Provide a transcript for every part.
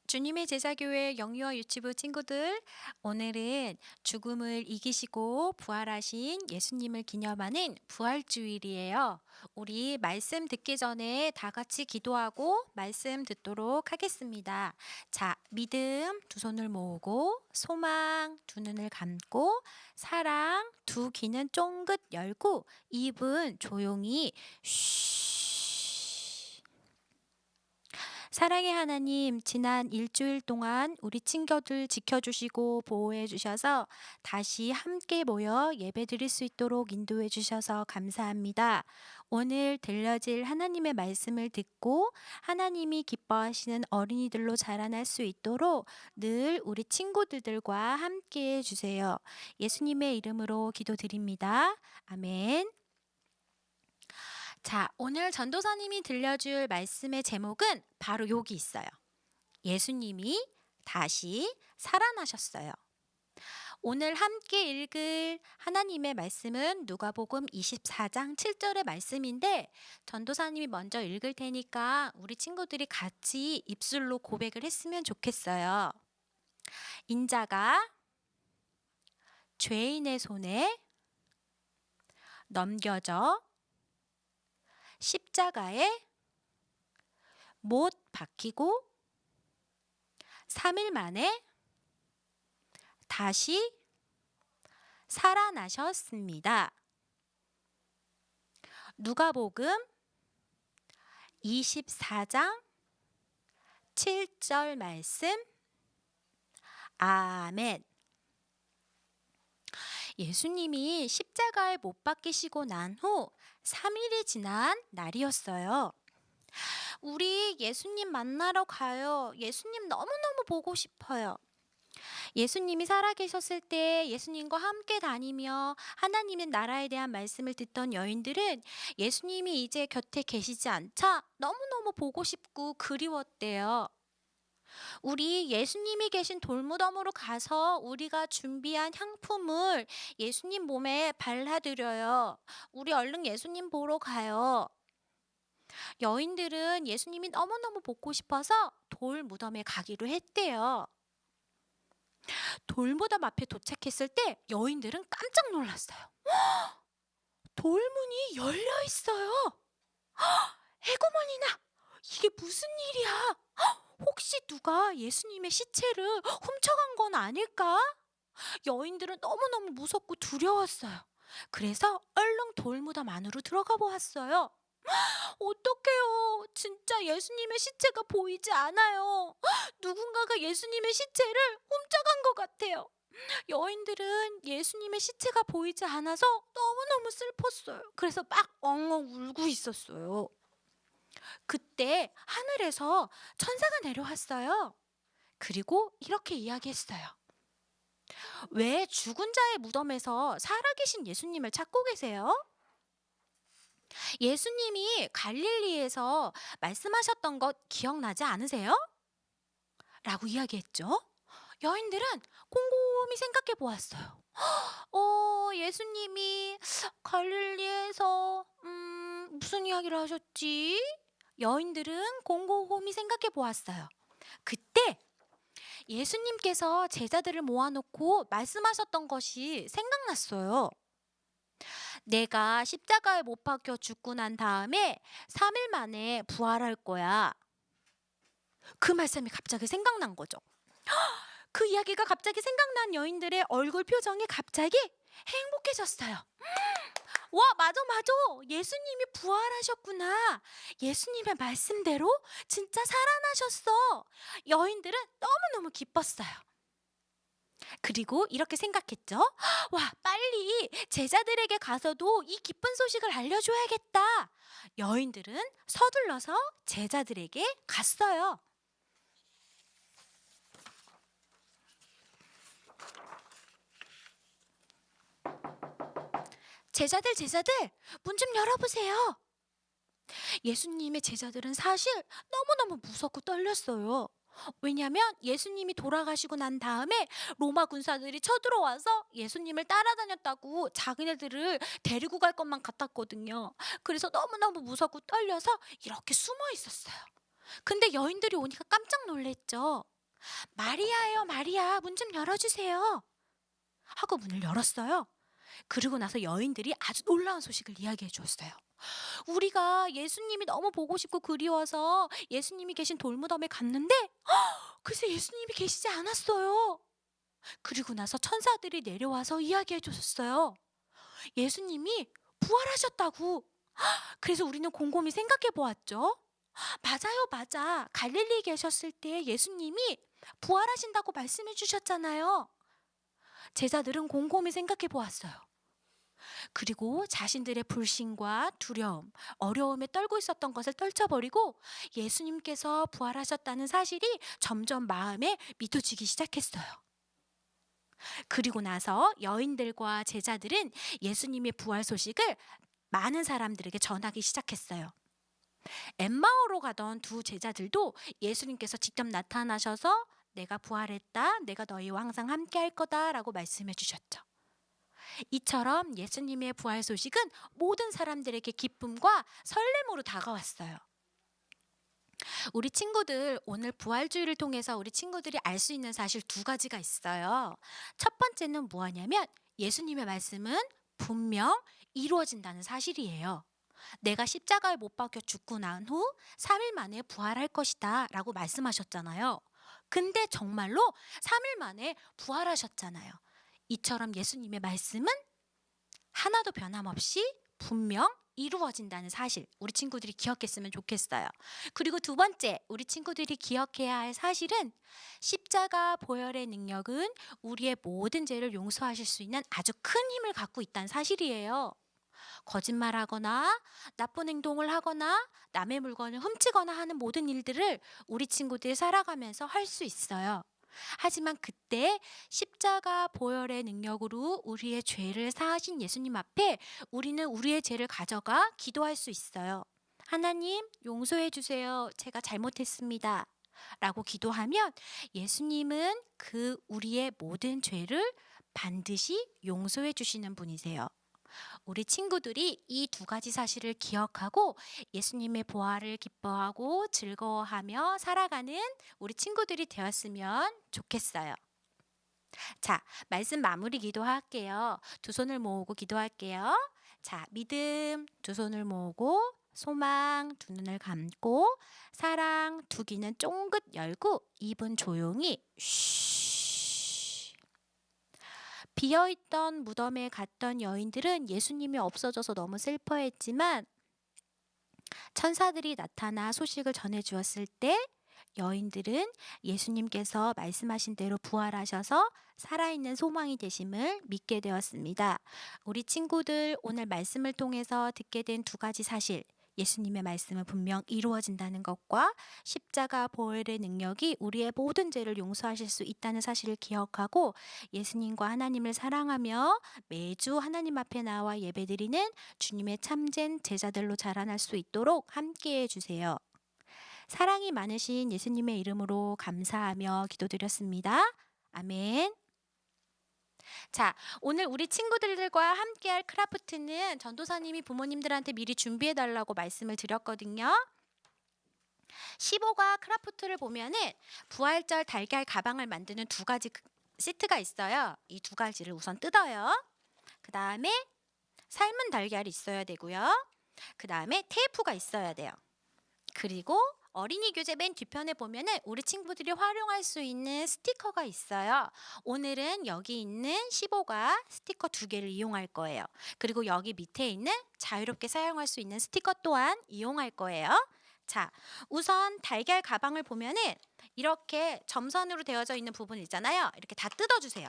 주님의 제자교회 영유아 유치부 친구들, 오늘은 죽음을 이기시고 부활하신 예수님을 기념하는 부활주일이에요. 우리 말씀 듣기 전에 다 같이 기도하고 말씀 듣도록 하겠습니다. 자, 믿음 두 손을 모으고, 소망 두 눈을 감고, 사랑 두 귀는 쫑긋 열고, 입은 조용히 쉬. 사랑의 하나님, 지난 일주일 동안 우리 친구들 지켜주시고 보호해 주셔서 다시 함께 모여 예배 드릴 수 있도록 인도해 주셔서 감사합니다. 오늘 들려질 하나님의 말씀을 듣고 하나님이 기뻐하시는 어린이들로 자라날 수 있도록 늘 우리 친구들과 함께 해 주세요. 예수님의 이름으로 기도드립니다. 아멘. 자, 오늘 전도사님이 들려줄 말씀의 제목은 바로 여기 있어요. 예수님이 다시 살아나셨어요. 오늘 함께 읽을 하나님의 말씀은 누가복음 24장 7절의 말씀인데, 전도사님이 먼저 읽을 테니까 우리 친구들이 같이 입술로 고백을 했으면 좋겠어요. 인자가 죄인의 손에 넘겨져 십자가에 못 박히고 3일 만에 다시 살아나셨습니다. 누가복음 24장 7절 말씀. 아멘. 예수님이 십자가에 못 박히시고 난 후 3일이 지난 날이었어요. 우리 예수님 만나러 가요. 예수님 너무너무 보고 싶어요. 예수님이 살아계셨을 때 예수님과 함께 다니며 하나님의 나라에 대한 말씀을 듣던 여인들은 예수님이 이제 곁에 계시지 않자 너무너무 보고 싶고 그리웠대요. 우리 예수님이 계신 돌무덤으로 가서 우리가 준비한 향품을 예수님 몸에 발라드려요. 우리 얼른 예수님 보러 가요. 여인들은 예수님이 너무너무 보고 싶어서 돌무덤에 가기로 했대요. 돌무덤 앞에 도착했을 때 여인들은 깜짝 놀랐어요. 돌문이 열려 있어요. 에고머니나, 이게 무슨 일이야? 혹시 누가 예수님의 시체를 훔쳐간 건 아닐까? 여인들은 너무너무 무섭고 두려웠어요. 그래서 얼른 돌무덤 안으로 들어가 보았어요. 어떡해요. 진짜 예수님의 시체가 보이지 않아요. 누군가가 예수님의 시체를 훔쳐간 것 같아요. 여인들은 예수님의 시체가 보이지 않아서 너무너무 슬펐어요. 그래서 막 엉엉 울고 있었어요. 그때 하늘에서 천사가 내려왔어요. 그리고 이렇게 이야기했어요. 왜 죽은 자의 무덤에서 살아계신 예수님을 찾고 계세요? 예수님이 갈릴리에서 말씀하셨던 것 기억나지 않으세요? 라고 이야기했죠. 여인들은 곰곰이 생각해 보았어요. 예수님이 갈릴리에서 무슨 이야기를 하셨지? 여인들은 곰곰이 생각해 보았어요. 그때 예수님께서 제자들을 모아놓고 말씀하셨던 것이 생각났어요. 내가 십자가에 못 박혀 죽고 난 다음에 3일 만에 부활할 거야. 그 말씀이 갑자기 생각난 거죠. 그 이야기가 갑자기 생각난 여인들의 얼굴 표정이 갑자기 행복해졌어요. 와, 맞아. 예수님이 부활하셨구나. 예수님의 말씀대로 진짜 살아나셨어. 여인들은 너무너무 기뻤어요. 그리고 이렇게 생각했죠. 와, 빨리 제자들에게 가서도 이 기쁜 소식을 알려줘야겠다. 여인들은 서둘러서 제자들에게 갔어요. 제자들, 문 좀 열어보세요. 예수님의 제자들은 사실 너무너무 무섭고 떨렸어요. 왜냐하면 예수님이 돌아가시고 난 다음에 로마 군사들이 쳐들어와서 예수님을 따라다녔다고 자기네들을 데리고 갈 것만 같았거든요. 그래서 너무너무 무섭고 떨려서 이렇게 숨어 있었어요. 근데 여인들이 오니까 깜짝 놀랐죠. 마리아예요, 마리아. 문 좀 열어주세요. 하고 문을 열었어요. 그리고 나서 여인들이 아주 놀라운 소식을 이야기해 주었어요. 우리가 예수님이 너무 보고 싶고 그리워서 예수님이 계신 돌무덤에 갔는데 글쎄 예수님이 계시지 않았어요. 그리고 나서 천사들이 내려와서 이야기해 줬어요. 예수님이 부활하셨다고. 그래서 우리는 곰곰이 생각해 보았죠. 맞아요, 맞아. 갈릴리에 계셨을 때 예수님이 부활하신다고 말씀해 주셨잖아요. 제자들은 곰곰이 생각해 보았어요. 그리고 자신들의 불신과 두려움, 어려움에 떨고 있었던 것을 떨쳐버리고 예수님께서 부활하셨다는 사실이 점점 마음에 믿어지기 시작했어요. 그리고 나서 여인들과 제자들은 예수님의 부활 소식을 많은 사람들에게 전하기 시작했어요. 엠마오로 가던 두 제자들도 예수님께서 직접 나타나셔서 내가 부활했다, 내가 너희와 항상 함께 할 거다라고 말씀해 주셨죠. 이처럼 예수님의 부활 소식은 모든 사람들에게 기쁨과 설렘으로 다가왔어요. 우리 친구들, 오늘 부활주의를 통해서 우리 친구들이 알 수 있는 사실 두 가지가 있어요. 첫 번째는 뭐냐면 예수님의 말씀은 분명 이루어진다는 사실이에요. 내가 십자가에 못 박혀 죽고 난 후 3일 만에 부활할 것이다 라고 말씀하셨잖아요. 근데 정말로 3일 만에 부활하셨잖아요. 이처럼 예수님의 말씀은 하나도 변함없이 분명 이루어진다는 사실, 우리 친구들이 기억했으면 좋겠어요. 그리고 두 번째, 우리 친구들이 기억해야 할 사실은 십자가 보혈의 능력은 우리의 모든 죄를 용서하실 수 있는 아주 큰 힘을 갖고 있다는 사실이에요. 거짓말하거나 나쁜 행동을 하거나 남의 물건을 훔치거나 하는 모든 일들을 우리 친구들이 살아가면서 할 수 있어요. 하지만 그때 십자가 보혈의 능력으로 우리의 죄를 사하신 예수님 앞에 우리는 우리의 죄를 가져가 기도할 수 있어요. 하나님, 용서해 주세요. 제가 잘못했습니다. 라고 기도하면 예수님은 그 우리의 모든 죄를 반드시 용서해 주시는 분이세요. 우리 친구들이 이 두 가지 사실을 기억하고 예수님의 부활을 기뻐하고 즐거워하며 살아가는 우리 친구들이 되었으면 좋겠어요. 자, 말씀 마무리 기도할게요. 두 손을 모으고 기도할게요. 자, 믿음 두 손을 모으고 소망 두 눈을 감고 사랑 두 귀는 쫑긋 열고 입은 조용히 쉬. 비어있던 무덤에 갔던 여인들은 예수님이 없어져서 너무 슬퍼했지만 천사들이 나타나 소식을 전해주었을 때 여인들은 예수님께서 말씀하신 대로 부활하셔서 살아있는 소망이 되심을 믿게 되었습니다. 우리 친구들 오늘 말씀을 통해서 듣게 된 두 가지 사실, 예수님의 말씀은 분명 이루어진다는 것과 십자가 보혈의 능력이 우리의 모든 죄를 용서하실 수 있다는 사실을 기억하고 예수님과 하나님을 사랑하며 매주 하나님 앞에 나와 예배드리는 주님의 참된 제자들로 자라날 수 있도록 함께해 주세요. 사랑이 많으신 예수님의 이름으로 감사하며 기도드렸습니다. 아멘. 자, 오늘 우리 친구들과 함께할 크라프트는 전도사님이 부모님들한테 미리 준비해달라고 말씀을 드렸거든요. 15가 크라프트를 보면은 부활절 달걀 가방을 만드는 두 가지 시트가 있어요. 이 두 가지를 우선 뜯어요. 그 다음에 삶은 달걀이 있어야 되고요. 그 다음에 테이프가 있어야 돼요. 그리고 어린이 교재 맨 뒤편에 보면은 우리 친구들이 활용할 수 있는 스티커가 있어요. 오늘은 여기 있는 15가 스티커 2개를 이용할 거예요. 그리고 여기 밑에 있는 자유롭게 사용할 수 있는 스티커 또한 이용할 거예요. 자, 우선 달걀 가방을 보면은 이렇게 점선으로 되어져 있는 부분 있잖아요. 이렇게 다 뜯어주세요.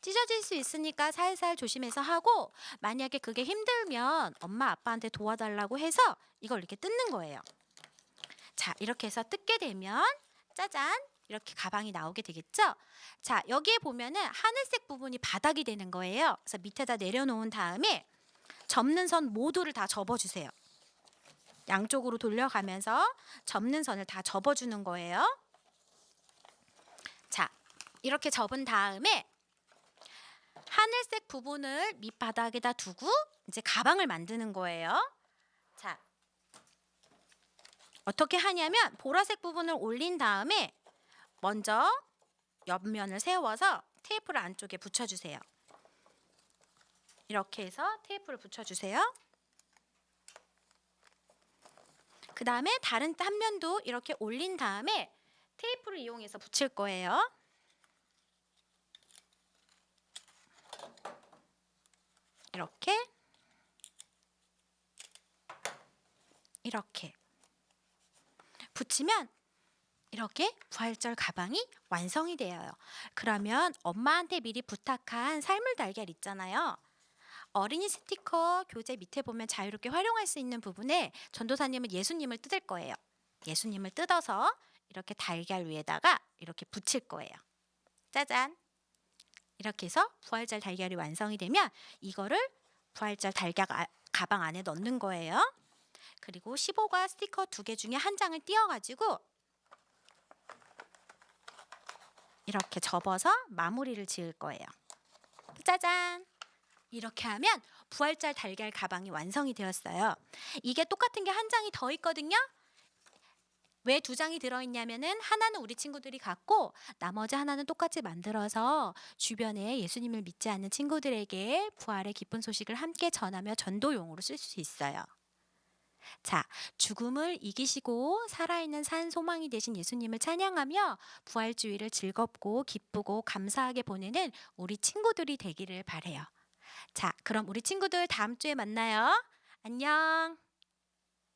찢어질 수 있으니까 살살 조심해서 하고 만약에 그게 힘들면 엄마 아빠한테 도와달라고 해서 이걸 이렇게 뜯는 거예요. 자, 이렇게 해서 뜯게 되면 짜잔 이렇게 가방이 나오게 되겠죠. 자, 여기에 보면은 하늘색 부분이 바닥이 되는 거예요. 그래서 밑에다 내려놓은 다음에 접는 선 모두를 다 접어주세요. 양쪽으로 돌려가면서 접는 선을 다 접어주는 거예요. 자, 이렇게 접은 다음에 하늘색 부분을 밑바닥에다 두고 이제 가방을 만드는 거예요. 자, 어떻게 하냐면 보라색 부분을 올린 다음에 먼저 옆면을 세워서 테이프를 안쪽에 붙여주세요. 이렇게 해서 테이프를 붙여주세요. 그 다음에 다른 한 면도 이렇게 올린 다음에 테이프를 이용해서 붙일 거예요. 이렇게 붙이면 이렇게 부활절 가방이 완성이 되어요. 그러면 엄마한테 미리 부탁한 삶을 달걀 있잖아요. 어린이 스티커 교재 밑에 보면 자유롭게 활용할 수 있는 부분에 전도사님은 예수님을 뜯을 거예요. 예수님을 뜯어서 이렇게 달걀 위에다가 이렇게 붙일 거예요. 짜잔! 이렇게 해서 부활절 달걀이 완성이 되면 이거를 부활절 달걀 가방 안에 넣는 거예요. 그리고 15과 스티커 2개 중에 한 장을 띄워가지고 이렇게 접어서 마무리를 지을 거예요. 짜잔! 이렇게 하면 부활절 달걀 가방이 완성이 되었어요. 이게 똑같은 게 한 장이 더 있거든요. 왜 2장이 들어있냐면은 하나는 우리 친구들이 갖고 나머지 하나는 똑같이 만들어서 주변에 예수님을 믿지 않는 친구들에게 부활의 기쁜 소식을 함께 전하며 전도용으로 쓸 수 있어요. 자, 죽음을 이기시고 살아있는 산 소망이 되신 예수님을 찬양하며 부활주의를 즐겁고 기쁘고 감사하게 보내는 우리 친구들이 되기를 바래요. 자, 그럼 우리 친구들 다음 주에 만나요. 안녕.